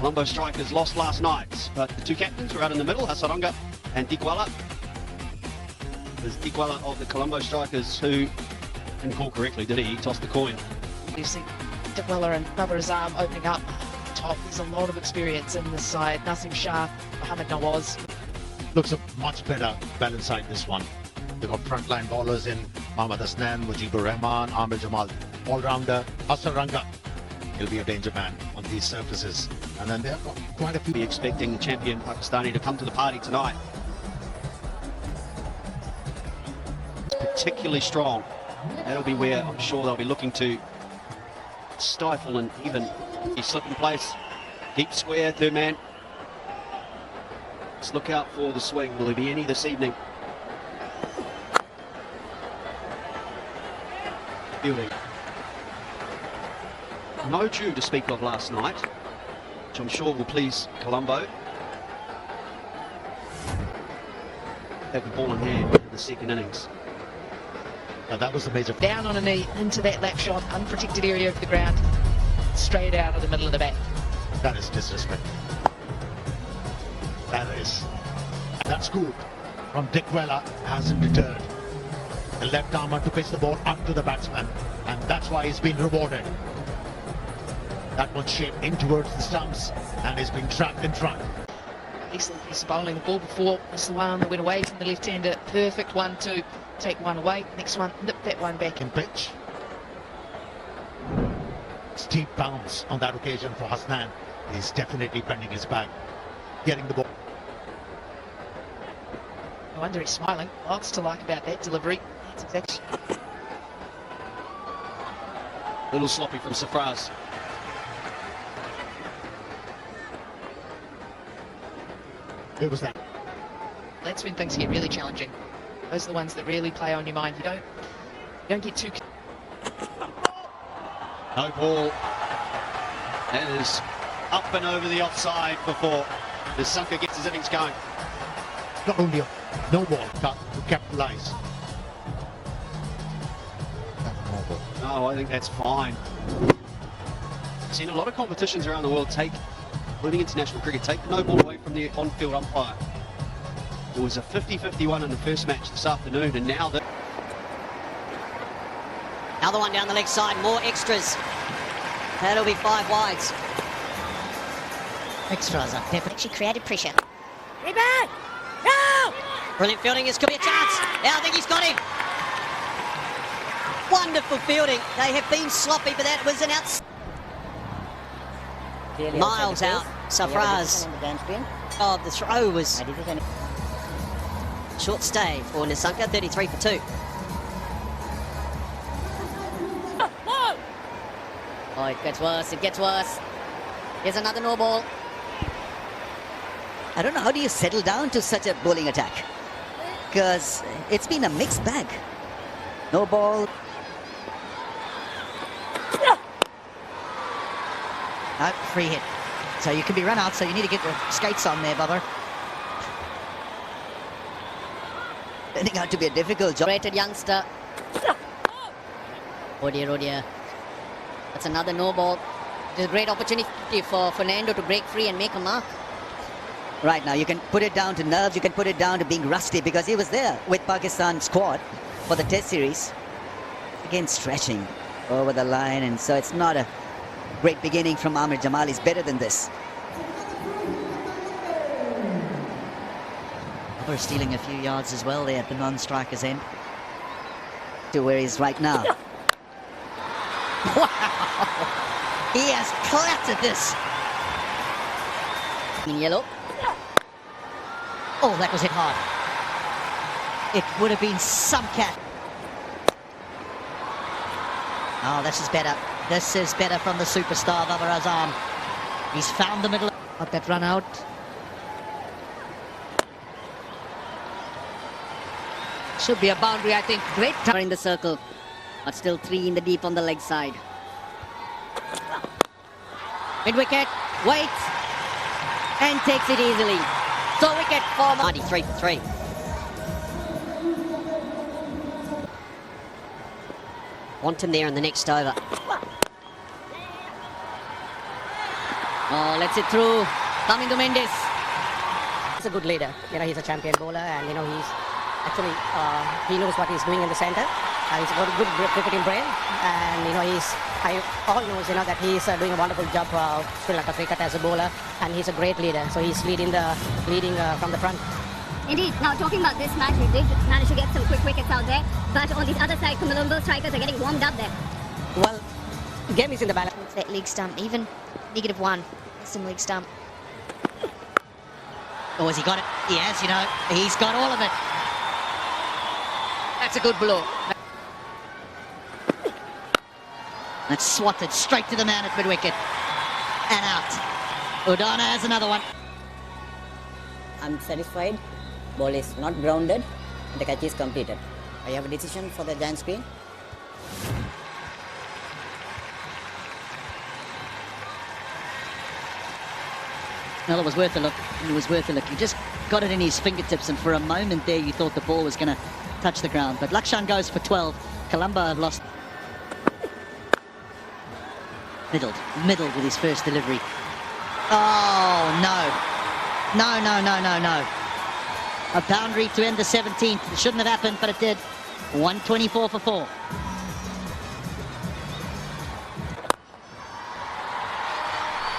Colombo strikers lost last night, but the two captains were out in the middle, Hasaranga and Dikwala. There's Dikwala of the Colombo strikers who, didn't call correctly, did he? He tossed the coin. You see Dikwala and Babar's arm opening up top. There's a lot of experience in this side. Nasim Shah, Mohamed Nawaz. Looks a much better balance side this one. They've got frontline bowlers in Mohammad Hasnan, Mujibur Rahman, Amir Jamal, all-rounder, Hasaranga. He'll be a danger man on these surfaces. And then they've got quite a few. Be expecting the champion Pakistani to come to the party tonight. Particularly strong. That'll be where I'm sure they'll be looking to stifle and even he slip in place. Deep square, third man. Let's look out for the swing. Will there be any this evening? Fielding. No dew to speak of last night, which I'm sure will please Colombo. Have the ball in hand in the second innings. Now that was the major. Down on a knee into that lap shot, unprotected area of the ground, straight out of the middle of the bat. That is disrespect. That scoop from Dikwala hasn't deterred. The left armer to pitch the ball up to the batsman, and that's why he's been rewarded. That one shaped in towards the stumps, and he's been trapped in front. Excellent piece of bowling. The ball before was the one that went away from the left-hander. Perfect one to take one away. Next one, nip that one back. In pitch. Steep bounce on that occasion for Hasnan. He's definitely bending his back, getting the ball. No wonder he's smiling. Lots to like about that delivery. That's exactly. A little sloppy from Safraz. Who was that? That's when things get really challenging. Those are the ones that really play on your mind. You don't get too. No ball. That is up and over the offside before the Sunker gets his innings going. Not only a no ball, but to capitalize. No, I think that's fine. I've seen a lot of competitions around the world including international cricket, take the no ball away from the on-field umpire. It was a 50-51 in the first match this afternoon, and now that... Another one down the leg side, more extras. That'll be 5 wides. Extras up there. Actually created pressure. Rebound! No! Brilliant fielding, this could be a chance. Yeah, I think he's got him. Wonderful fielding. They have been sloppy, but that was an Miles out, Safraz. Oh, the throw was short stay for Nissanka, 33 for 2. Oh, it gets worse, it gets worse. Here's another no ball. I don't know, how do you settle down to such a bowling attack? Because it's been a mixed bag. No ball. Free hit. So you can be run out, so you need to get your skates on there, Bubber. Turning out to be a difficult job. Rated youngster. Oh dear, oh dear. That's another no ball. It's a great opportunity for Fernando to break free and make a mark. Right, now you can put it down to nerves, you can put it down to being rusty, because he was there with Pakistan squad for the test series. Again, stretching over the line, and so it's not a great beginning from Amir Jamal. He's better than this. We're stealing a few yards as well there at the non-striker's end to where he's right now. Wow! He has clattered this. In yellow. Oh, that was hit hard. It would have been some cat. Oh, this is better. This is better from the superstar Babar Azam. He's found the middle. Got that run out. Should be a boundary, I think. Great time in the circle, but still 3 in the deep on the leg side. Mid wicket, waits, and takes it easily. So wicket for 93 for 3. Want him there in the next over. Oh, let's it through. Coming to Mendes. He's a good leader. You know, he's a champion bowler, and you know he's actually he knows what he's doing in the centre. He's got a good cricketing brain, and you know all knows that he's doing a wonderful job for Sri Lanka cricket as a bowler, and he's a great leader. So he's leading from the front. Indeed. Now talking about this match, we did manage to get some quick wickets out there, but on the other side, Colombo strikers are getting warmed up there. Well, the game is in the balance. It's that leg stump, even -1. Some leg stump. Oh, has he got it? He has, you know. He's got all of it. That's a good blow. That's swatted straight to the man at mid-wicket. And out. Udana has another one. I'm satisfied. Ball is not grounded. The catch is completed. I have a decision for the giant screen. Well, it was worth a look. It was worth a look. He just got it in his fingertips, and for a moment there you thought the ball was going to touch the ground. But Lakshan goes for 12. Colombo have lost. Middled with his first delivery. Oh, no. No. A boundary to end the 17th. It shouldn't have happened, but it did. 124 for 4.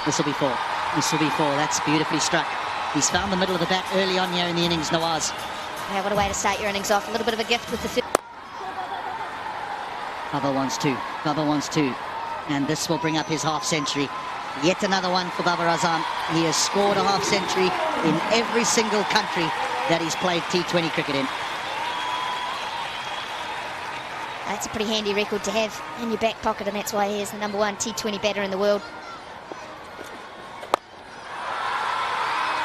This will be 4. That's beautifully struck. He's found the middle of the bat early on here in the innings, Nawaz. Yeah, what a way to start your innings off. A little bit of a gift with the... Bubba wants two. And this will bring up his half-century. Yet another one for Babar Azam. He has scored a half-century in every single country that he's played T20 cricket in. That's a pretty handy record to have in your back pocket, and that's why he is the #1 T20 batter in the world.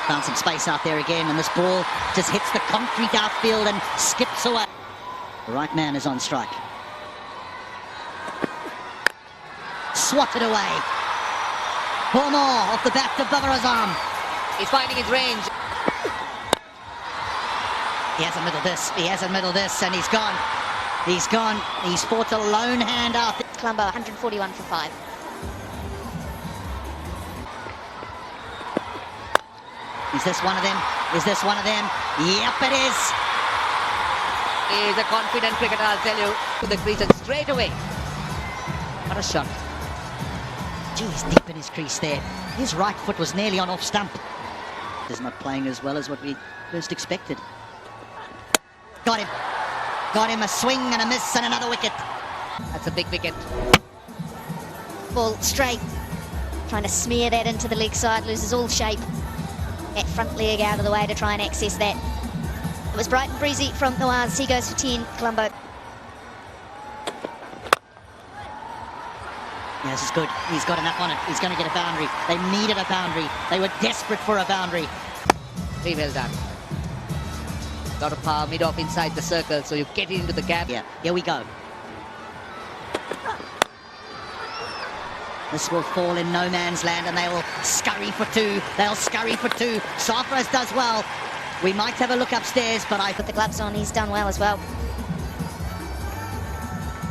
Found some space out there again, and this ball just hits the concrete outfield and skips away. The right man is on strike. Swatted away. 4 more off the back of Babar Azam. He's finding his range. He hasn't middled this, and he's gone. He's fought a lone hand out. Colombo, 141 for 5. Is this one of them? Yep, it is. He's a confident cricketer, I'll tell you. To the crease and straight away. What a shot. Gee, he's deep in his crease there. His right foot was nearly on off stump. He's not playing as well as what we first expected. Got him, a swing and a miss and another wicket. That's a big wicket. Ball straight. Trying to smear that into the leg side, loses all shape. That front leg out of the way to try and access that. It was bright and breezy from Nawaz. He goes for 10. Colombo. Yeah, this is good. He's got enough on it. He's going to get a boundary. They needed a boundary. They were desperate for a boundary. Very well done. Got a power mid-off inside the circle, so you get it into the gap. Yeah, here we go. This will fall in no man's land, and they will scurry for 2. Sarfraz does well. We might have a look upstairs, but I Put the gloves on, he's done well as well.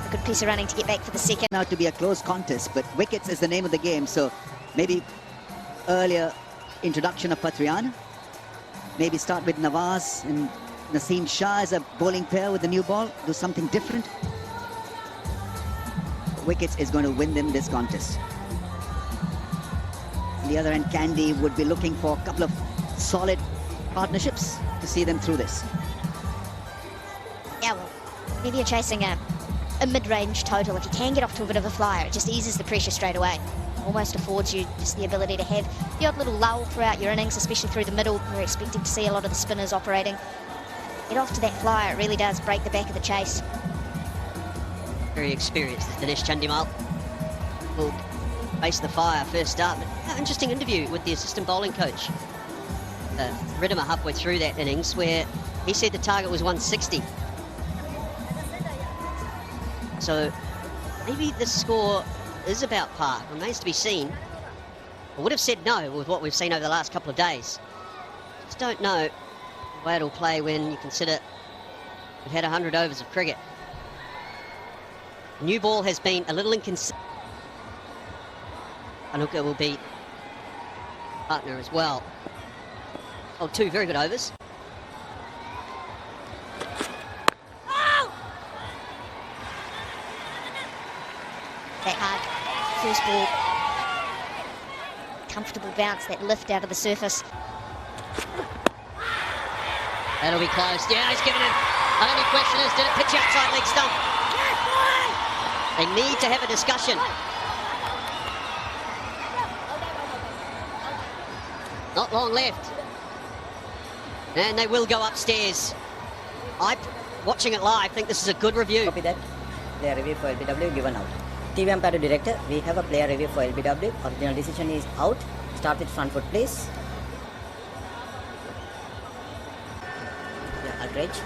A good piece of running to get back for the second. out to be a close contest, but wickets is the name of the game, so maybe earlier introduction of Patriana. Maybe start with Nawaz and Naseem Shah as a bowling pair with the new ball. Do something different. Wickets is going to win them this contest. On the other end, Candy would be looking for a couple of solid partnerships to see them through this. Yeah, well, maybe you're chasing a mid-range total. If you can get off to a bit of a flyer, it just eases the pressure straight away. Almost affords you just the ability to have the odd little lull throughout your innings, especially through the middle. We're expecting to see a lot of the spinners operating. Get off to that flyer, it really does break the back of the chase. Very experienced, Dinesh Chandimal. Will face the fire first start, but interesting interview with the assistant bowling coach. Riddimer halfway through that innings where he said the target was 160. So maybe the score is about par. Remains to be seen. I would have said no with what we've seen over the last couple of days. Just don't know the way it'll play when you consider we've had 100 overs of cricket. New ball has been a little inconsistent. And look, it will be partner as well. Oh, 2 very good overs. That hard first ball. Comfortable bounce, that lift out of the surface. That'll be close. Yeah, he's given it. The only question is, did it pitch outside leg stump? They need to have a discussion. Not long left. And they will go upstairs. Watching it live, think this is a good review. Copy that. Player review for LBW given out. TV umpire to director, we have a player review for LBW. Original decision is out. Start with front foot, please. Yeah, outrage.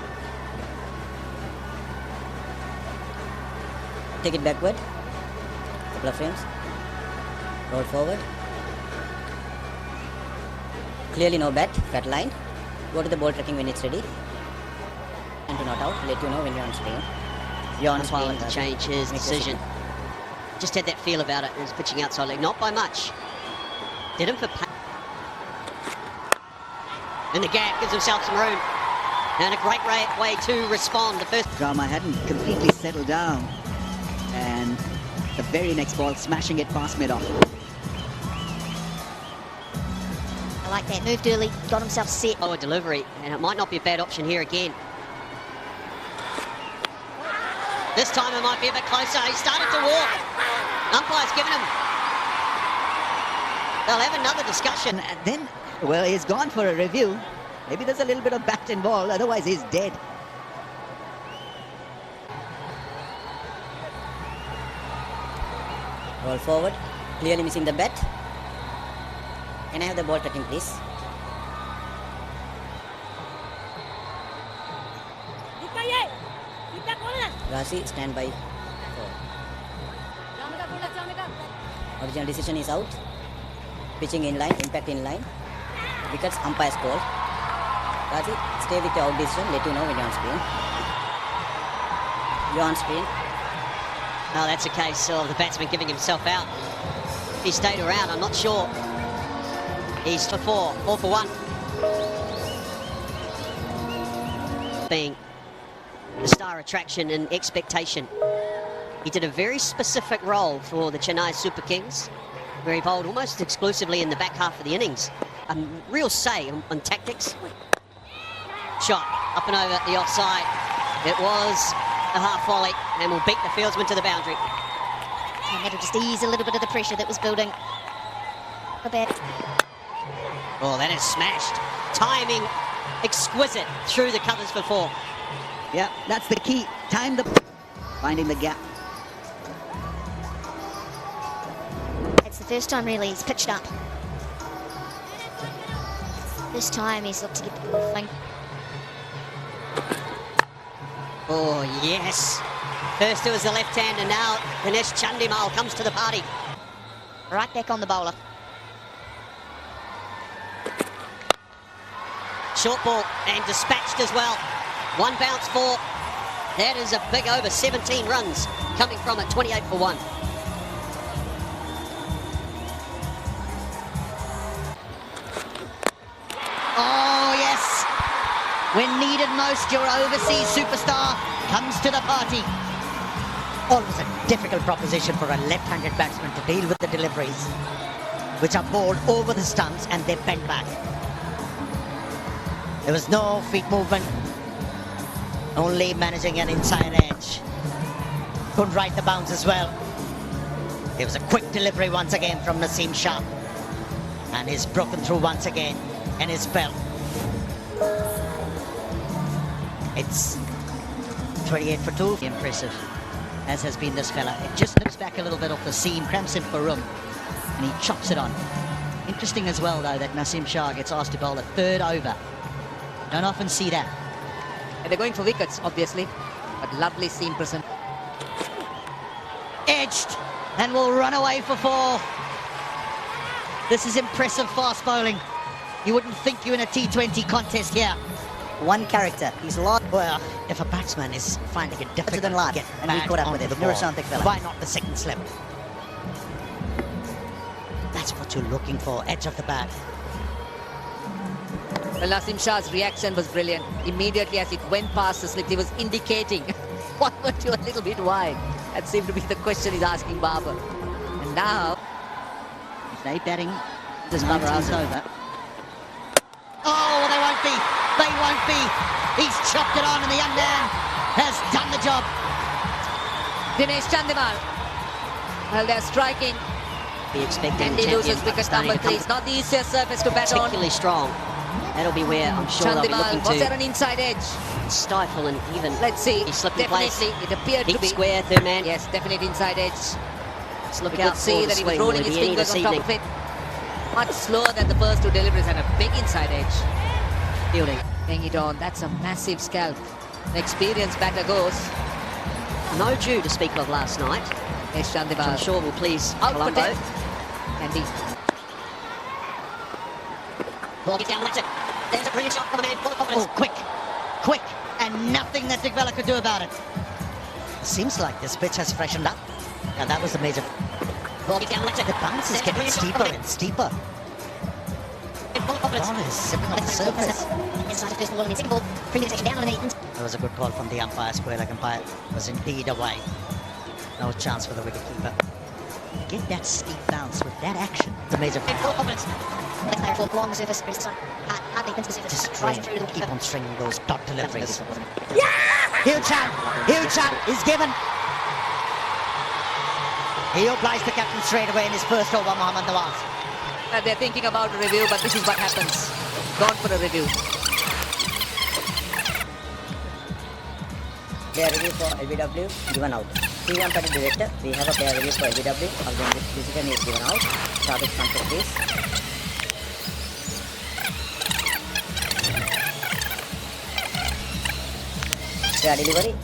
Take it backward. Couple of frames. Roll forward. Clearly no bat, fat line. Go to the ball tracking when it's ready. And to not out, let you know when you're on screen. You're on screen. To change his decision. Just had that feel about it. He was pitching outside leg, not by much. Did him for pain. In the gap, gives himself some room. And a great way to respond. The first Drama hadn't completely settled down. And the very next ball, smashing it past mid-off. I like that. Moved early, got himself set. lower delivery, and it might not be a bad option here again. This time it might be a bit closer. He started to walk. Umpire's given him. They'll have another discussion. And then, well, he's gone for a review. Maybe there's a little bit of bat involved, otherwise he's dead. Roll forward. Clearly missing the bat. Can I have the ball tracking, please? Rasi, stand by. Original decision is out. Pitching in line, impact in line. Wickets, umpire's call. Rasi, stay with your out decision. Let you know when you're on screen. You're on screen. Oh, that's a case of the batsman giving himself out. If he stayed around, I'm not sure. He's for 4 for 1. Being the star attraction and expectation. He did a very specific role for the Chennai Super Kings, where he bowled almost exclusively in the back half of the innings. A real say on tactics. Shot up and over the offside. It was a half volley and will beat the fieldsman to the boundary. And that'll just ease a little bit of the pressure that was building. Not bad. Oh, that is smashed. Timing exquisite through the covers for 4. Yeah, that's the key. Time the... Finding the gap. It's the first time really he's pitched up. This time he's looked to get the ball thing. Oh, yes. First it was the left hand, and now Ganesh Chandimal comes to the party. Right back on the bowler. Short ball and dispatched as well. 1 bounce 4. That is a big over. 17 runs coming from it. 28 for 1. Oh, yes. When needed most, your overseas superstar comes to the party. Always a difficult proposition for a left-handed batsman to deal with the deliveries, which are bowled over the stumps and they bend back. There was no feet movement, only managing an inside edge. Couldn't ride the bounce as well. There was a quick delivery once again from Naseem Shah, and he's broken through once again in his spell. It's 28 for 2. Impressive, as has been this fella. It just nips back a little bit off the seam, cramps him for room, and he chops it on. Interesting as well, though, that Naseem Shah gets asked to bowl a 3rd over. Don't often see that. And they're going for wickets, obviously, but lovely seam present. Edged, and will run away for 4. This is impressive fast bowling. You wouldn't think you're in a T20 contest here. One character. He's lost. Well, if a batsman is finding it difficult than life, to get and we back caught up onto with it. the ball, Nursantik fella. why not the second slip? That's what what you're looking for, edge of the bat. Well, Nasim Shah's reaction was brilliant. Immediately as it went past the slip, he was indicating, why weren't you a little bit wide? That seemed to be the question he's asking Babar. And now, If they batting this Babar over. Oh, they won't be. They won't be. He's chopped it on and the young man has done the job. Dinesh Chandimal. Well, they're striking. Be expecting And the he loses champion wicket starting number to 3. come It's not the easiest surface to bat on. particularly strong. That'll be where I'm sure they'll be Chandimal, looking was there to an inside edge? stifle and even Let's see. he slipped in place. Definitely, it appeared to Deep be. square, third man. Yes, definite inside edge. Let's look We out could see for the that he was swing. Will rolling there his be any fingers this on top evening? of it. Much slower than the first 2 deliveries and a big inside edge. Fielding. Hang it on, that's a massive scalp. The experienced batter goes. No due to speak of last night, Dinesh which I'm Chandimal. sure will please Out for Colombo. 10. And he Ball gets down, that's it. There's a brilliant shot from the man, full of confidence. Oh, quick, quick, and nothing that Digwella could do about it. Seems like this pitch has freshened up. And that was the major. Ball gets down, that's it. The bounce is There's a getting brilliant shot steeper from the and steeper. man, full of confidence. Ball is sitting on the surface. Inside the first ball and the second ball. Preliminary down on the That was a good call from the umpire. Square leg umpire was indeed away. No chance for the wicketkeeper. Get that steep bounce with that action. It's a major. full confidence. Next player for long surface. Hardly into the surface. Just Tries through the keep on stringing those dot deliveries. Huge shot is given. He applies the captain straight away in his first over, Mohammad Nawaz. they're thinking about a review, but this is what happens. Gone for a review. Player review for LBW given out. TV umpire director, we have a player review for LBW. Again, this decision is given out. Started front of this. Player delivery.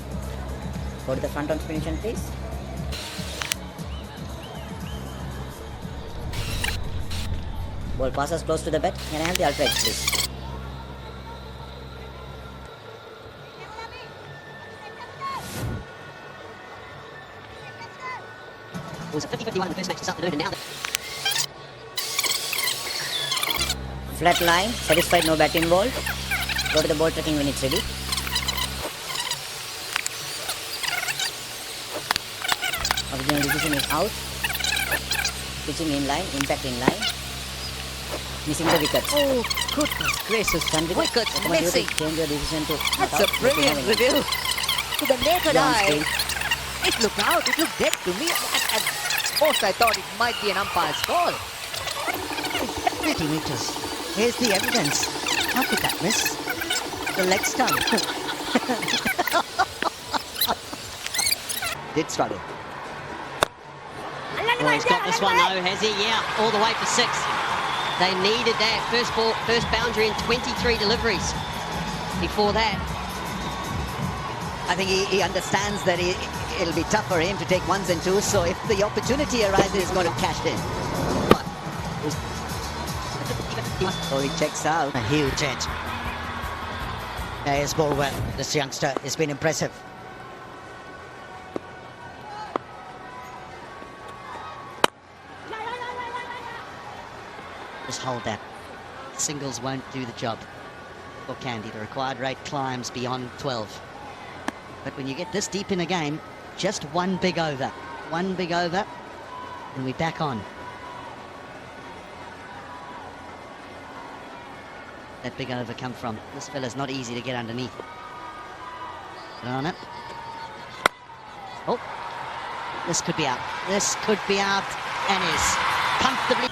Go to the front on position, please. Ball passes close to the bat. Can I have the ultra edge, please? It was a 50-51 in the first match this afternoon, and now Flat line, satisfied, no bat involved. Go to the ball tracking when it's ready. Original decision is out. Pitching in line, impact in line. Missing the wicket. Oh, goodness gracious. Wickets missing. Change your decision to That's a brilliant review. To the naked Long eye, screen. it looked out. It looked dead to me. At most, I thought it might be an umpire's call. 30 meters. Here's the evidence. How could that miss? The leg stump. Did struggle. well, he's got this one though, has he? Yeah, all the way for 6. They needed that first boundary in 23 deliveries. Before that, I think he understands that it'll be tough for him to take ones and twos, so if the opportunity arises, he's going to cash in. So he checks out. A huge edge. He has bowled well. This youngster has been impressive. Just hold that. Singles won't do the job for Candy. The required rate climbs beyond 12. But when you get this deep in a game, just one big over. One big over, and we're back on. That big over come from? This fella's not easy to get underneath. Put on it. Oh, this could be out. This could be out, and is comfortably.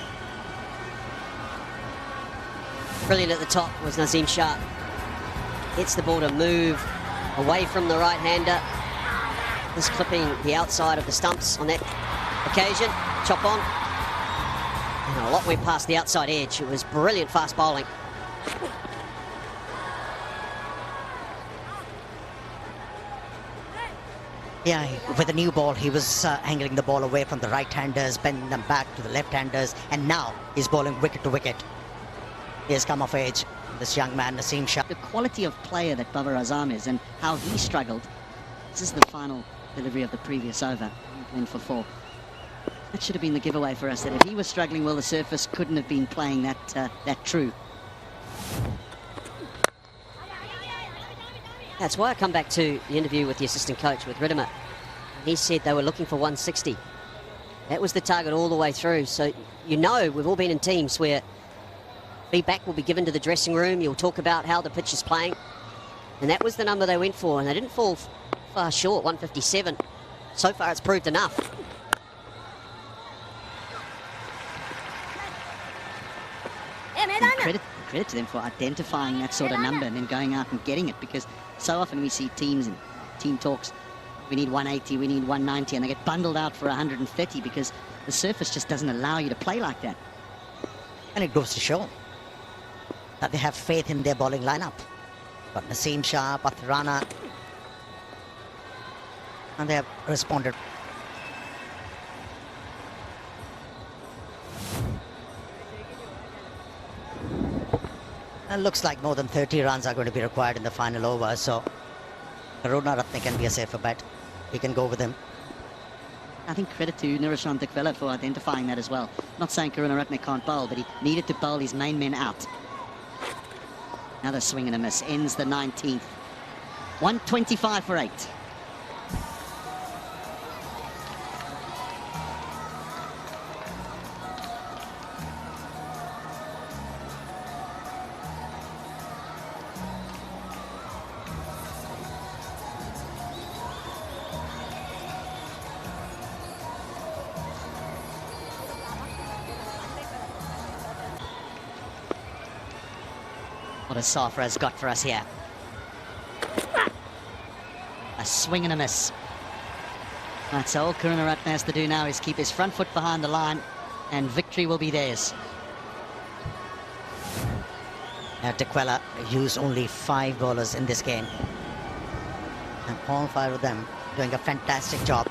brilliant at the top was Nasim Shah. Hits the ball to move away from the right-hander. Just clipping the outside of the stumps on that occasion. Chop on. And a lot went past the outside edge. It was brilliant fast bowling. Yeah, with the new ball, he was angling the ball away from the right-handers, bending them back to the left-handers, and now he's bowling wicket to wicket. He has come of age, this young man, Nasim Shah. The quality of player that Babar Azam is and how he struggled. This is the final delivery of the previous over. Went for 4. That should have been the giveaway for us, that if he was struggling well, the surface couldn't have been playing that true. That's why I come back to the interview with the assistant coach, with Riddimer. He said they were looking for 160. That was the target all the way through. So, you know, we've all been in teams where feedback will be given to the dressing room. You'll talk about how the pitch is playing. And that was the number they went for. And they didn't fall far short, 157. So far, it's proved enough. Credit to them for identifying that sort of number and then going out and getting it, because so often we see teams and team talks, we need 180, we need 190, and they get bundled out for 130 because the surface just doesn't allow you to play like that. And it goes to show that they have faith in their bowling lineup. But Naseem Shah, Pathrana, and they have responded. And looks like more than 30 runs are going to be required in the final over, so Karunaratne can be a safer bet. We can go with him. I think credit to Niroshan Dikwela for identifying that as well. Not saying Karunaratne can't bowl, but he needed to bowl his main men out. Another swing and a miss. Ends the 19th. 125 for 8. What a Safra has got for us here. A swing and a miss. That's all Karunaratne has to do now, is keep his front foot behind the line, and victory will be theirs. Dikwela used only 5 bowlers in this game. And all 5 of them doing a fantastic job.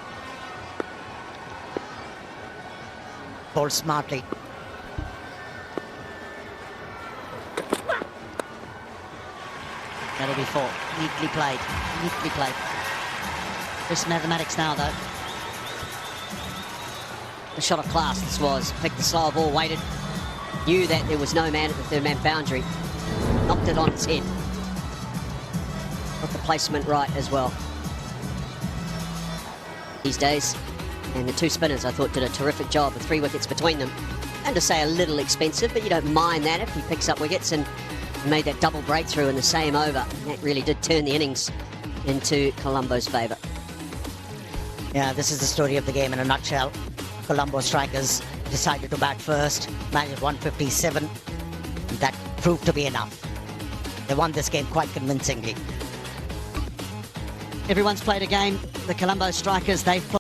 Bowled smartly. That'll be 4. Neatly played. Neatly played. Just mathematics now, though. A shot of class this was. Picked the slower ball, waited. Knew that there was no man at the third man boundary. Knocked it on its head. Got the placement right as well. These days. And the 2 spinners, I thought, did a terrific job with 3 wickets between them. And to say a little expensive, but you don't mind that if he picks up wickets, and made that double breakthrough in the same over. And that really did turn the innings into Colombo's favour. Yeah, this is the story of the game in a nutshell. Colombo strikers decided to bat first, managed 157. That proved to be enough. They won this game quite convincingly. Everyone's played a game. The Colombo strikers, they've played.